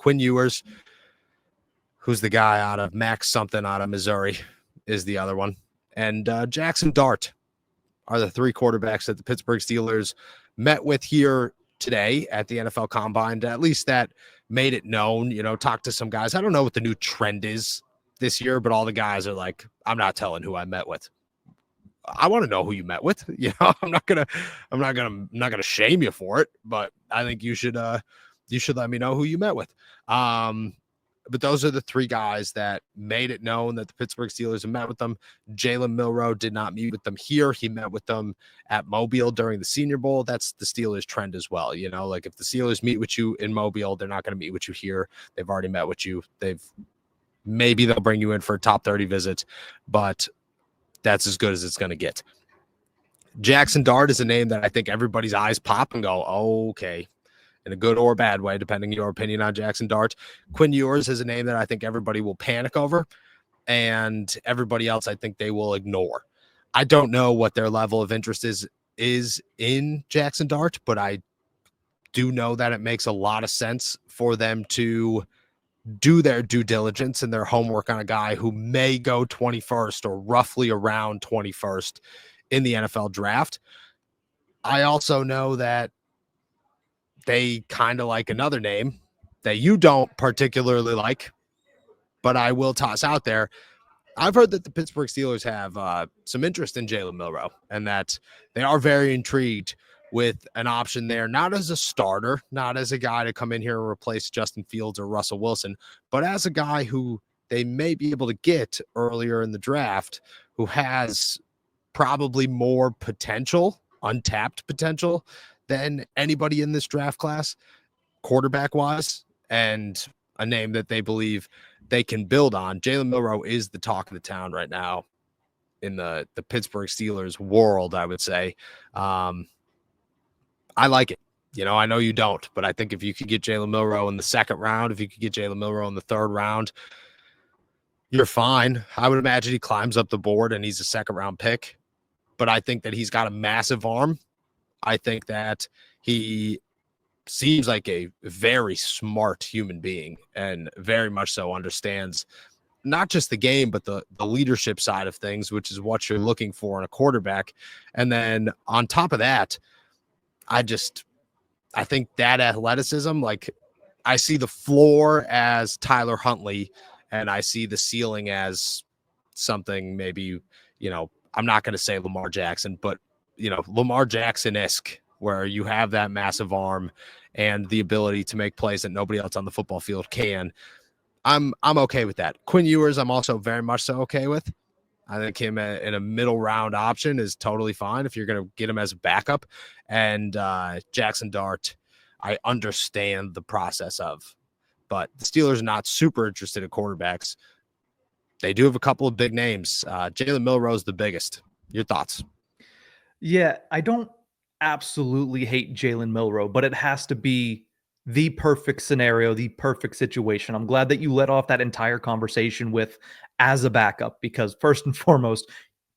Quinn Ewers, who's the guy out of Max something out of Missouri, is the other one. And Jackson Dart are the three quarterbacks that the Pittsburgh Steelers met with here today at the NFL Combine. At least that made it known, talk to some guys. I don't know what the new trend is this year, but all the guys are like, I'm not telling who I met with. I want to know who you met with. I'm not gonna shame you for it, but I think you should let me know who you met with. But those are the three guys that made it known that the Pittsburgh Steelers have met with them. Jaylen Milroe did not meet with them here. He met with them at Mobile during the Senior Bowl. That's the Steelers trend as well. Like if the Steelers meet with you in Mobile, they're not going to meet with you here. They've already met with you. Maybe they'll bring you in for a top 30 visit, but that's as good as it's going to get. Jackson Dart is a name that I think everybody's eyes pop and go, oh, okay. In a good or bad way, depending on your opinion on Jackson Dart. Quinn Ewers is a name that I think everybody will panic over, and everybody else I think they will ignore. I don't know what their level of interest is in Jackson Dart, but I do know that it makes a lot of sense for them to do their due diligence and their homework on a guy who may go 21st or roughly around 21st in the NFL draft. I also know that they kind of like another name that you don't particularly like, but I will toss out there. I've heard that the Pittsburgh Steelers have some interest in Jaylen Milroe and that they are very intrigued with an option there, not as a starter, not as a guy to come in here and replace Justin Fields or Russell Wilson, but as a guy who they may be able to get earlier in the draft, who has probably more potential, untapped potential, than anybody in this draft class, quarterback-wise, and a name that they believe they can build on. Jaylen Milroe is the talk of the town right now in the Pittsburgh Steelers world, I would say. I like it. I know you don't, but I think if you could get Jaylen Milroe in the second round, if you could get Jaylen Milroe in the third round, you're fine. I would imagine he climbs up the board and he's a second-round pick, but I think that he's got a massive arm. I think that he seems like a very smart human being and very much so understands not just the game, but the leadership side of things, which is what you're looking for in a quarterback. And then on top of that, I think that athleticism, like I see the floor as Tyler Huntley and I see the ceiling as something maybe, I'm not going to say Lamar Jackson, but Lamar Jackson-esque, where you have that massive arm and the ability to make plays that nobody else on the football field can. I'm okay with that. Quinn Ewers, I'm also very much so okay with. I think him in a middle round option is totally fine if you're going to get him as a backup. And Jackson Dart, I understand the process of. But the Steelers are not super interested in quarterbacks. They do have a couple of big names. Jaylen Milroe is the biggest. Your thoughts? Yeah, I don't absolutely hate Jaylen Milroe, but it has to be the perfect scenario, the perfect situation. I'm glad that you let off that entire conversation with as a backup, because first and foremost,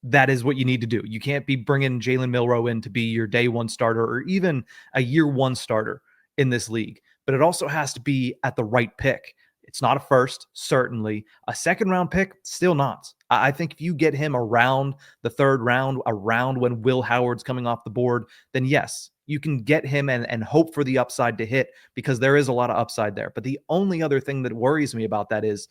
that is what you need to do. You can't be bringing Jaylen Milroe in to be your day one starter or even a year one starter in this league, but it also has to be at the right pick. It's not a first, certainly. A second round pick, still not. I think if you get him around the third round, around when Will Howard's coming off the board, then yes, you can get him and hope for the upside to hit, because there is a lot of upside there. But the only other thing that worries me about that is,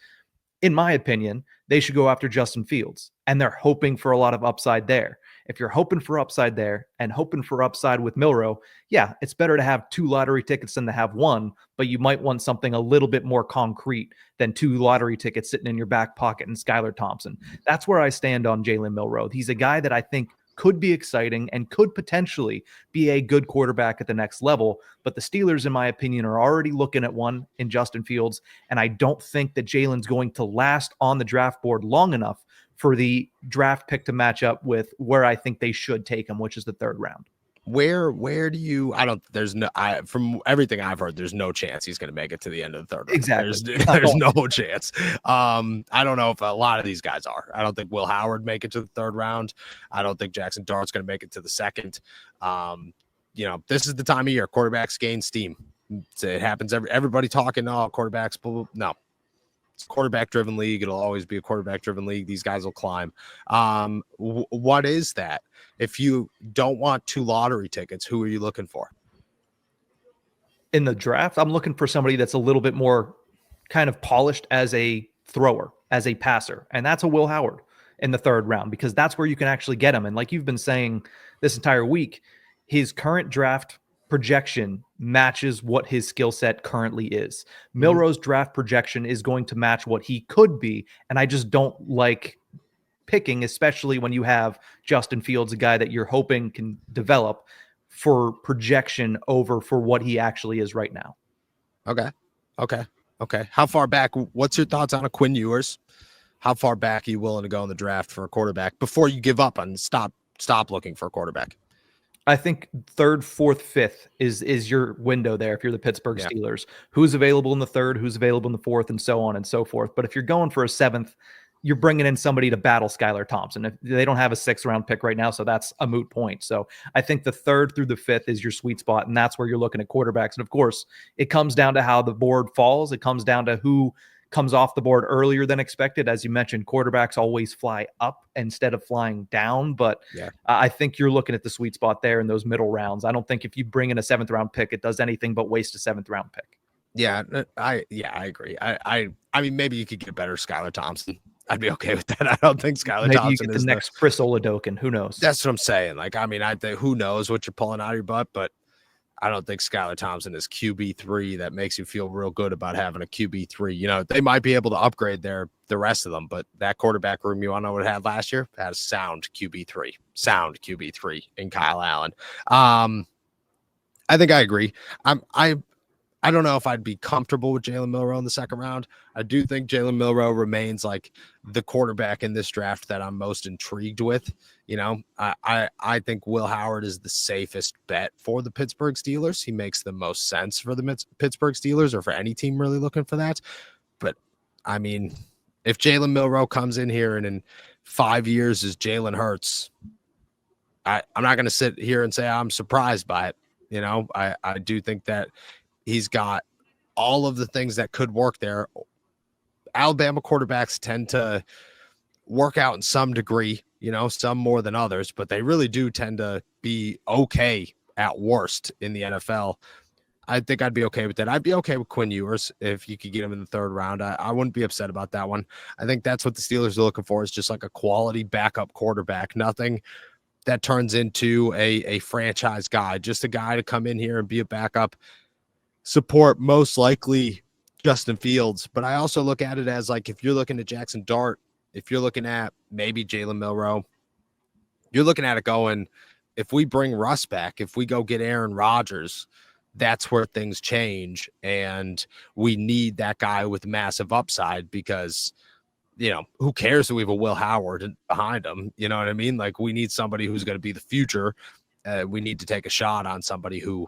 in my opinion, they should go after Justin Fields, and they're hoping for a lot of upside there. If you're hoping for upside there and hoping for upside with Milroe, yeah, it's better to have 2 lottery tickets than to have 1, but you might want something a little bit more concrete than 2 lottery tickets sitting in your back pocket and Skylar Thompson. That's where I stand on Jaylen Milroe. He's a guy that I think could be exciting and could potentially be a good quarterback at the next level. But the Steelers, in my opinion, are already looking at one in Justin Fields. And I don't think that Jaylen's going to last on the draft board long enough for the draft pick to match up with where I think they should take him, which is the third round. Where do you, from everything I've heard, there's no chance he's going to make it to the end of the third round. Exactly. There's no chance. I don't know if a lot of these guys are. I don't think Will Howard make it to the third round. I don't think Jackson Dart's going to make it to the second. This is the time of year quarterbacks gain steam. It happens. Everybody talking, oh, quarterbacks. Blah, blah. No, it's a quarterback-driven league. It'll always be a quarterback-driven league. These guys will climb. What is that? If you don't want 2 lottery tickets, who are you looking for? In the draft, I'm looking for somebody that's a little bit more kind of polished as a thrower, as a passer. And that's a Will Howard in the 3rd round, because that's where you can actually get him. And like you've been saying this entire week, his current draft projection matches what his skill set currently is. Milroe's draft projection is going to match what he could be. And I just don't like picking, especially when you have Justin Fields, a guy that you're hoping can develop, for projection over for what he actually is right now. Okay. How far back? What's your thoughts on a Quinn Ewers? How far back are you willing to go in the draft for a quarterback before you give up and stop looking for a quarterback? I think 3rd, 4th, 5th is your window there. If you're the Pittsburgh Steelers, who's available in the 3rd, who's available in the 4th, and so on and so forth. But if you're going for a 7th, you're bringing in somebody to battle Skylar Thompson. If they don't have a 6th round pick right now, so that's a moot point. So I think the 3rd through the 5th is your sweet spot, and that's where you're looking at quarterbacks. And of course, it comes down to how the board falls. It comes down to who comes off the board earlier than expected. As you mentioned, quarterbacks always fly up instead of flying down. But I think you're looking at the sweet spot there in those middle rounds. I don't think if you bring in a 7th round pick, it does anything but waste a 7th round pick. Yeah, I agree. I mean, maybe you could get better Skylar Thompson. I'd be okay with that. I don't think Skylar Thompson you get the next Chris Oladokin. Who knows? That's what I'm saying. Like, I mean, I think who knows what you're pulling out of your butt, but I don't think Skylar Thompson is QB3 that makes you feel real good about having a QB3. You know, they might be able to upgrade the rest of them, but that quarterback room, you want to know what it had last year? It had a sound QB3 in Kyle Allen. I think I agree. I don't know if I'd be comfortable with Jaylen Milroe in the 2nd round. I do think Jaylen Milroe remains the quarterback in this draft that I'm most intrigued with. You know, I think Will Howard is the safest bet for the Pittsburgh Steelers. He makes the most sense for the Pittsburgh Steelers, or for any team really looking for that. But I mean, if Jaylen Milroe comes in here and in 5 years is Jalen Hurts, I'm not going to sit here and say I'm surprised by it. You know, I do think that he's got all of the things that could work there. Alabama quarterbacks tend to work out in some degree, you know, some more than others, but they really do tend to be okay at worst in the NFL. I think I'd be okay with that. I'd be okay with Quinn Ewers if you could get him in the 3rd round. I wouldn't be upset about that one. I think that's what the Steelers are looking for, is just like a quality backup quarterback. Nothing that turns into a franchise guy, just a guy to come in here and be a backup, support most likely Justin Fields. But I also look at it as, like, if you're looking at Jackson Dart, if you're looking at maybe Jaylen Milroe, you're looking at it going, if we bring Russ back, if we go get Aaron Rodgers, that's where things change. And we need that guy with massive upside, because, you know, who cares if we have a Will Howard behind him? You know what I mean? Like, we need somebody who's going to be the future. We need to take a shot on somebody who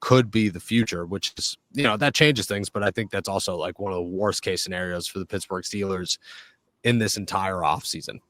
could be the future, which is, you know, that changes things. But I think that's also like one of the worst case scenarios for the Pittsburgh Steelers in this entire offseason.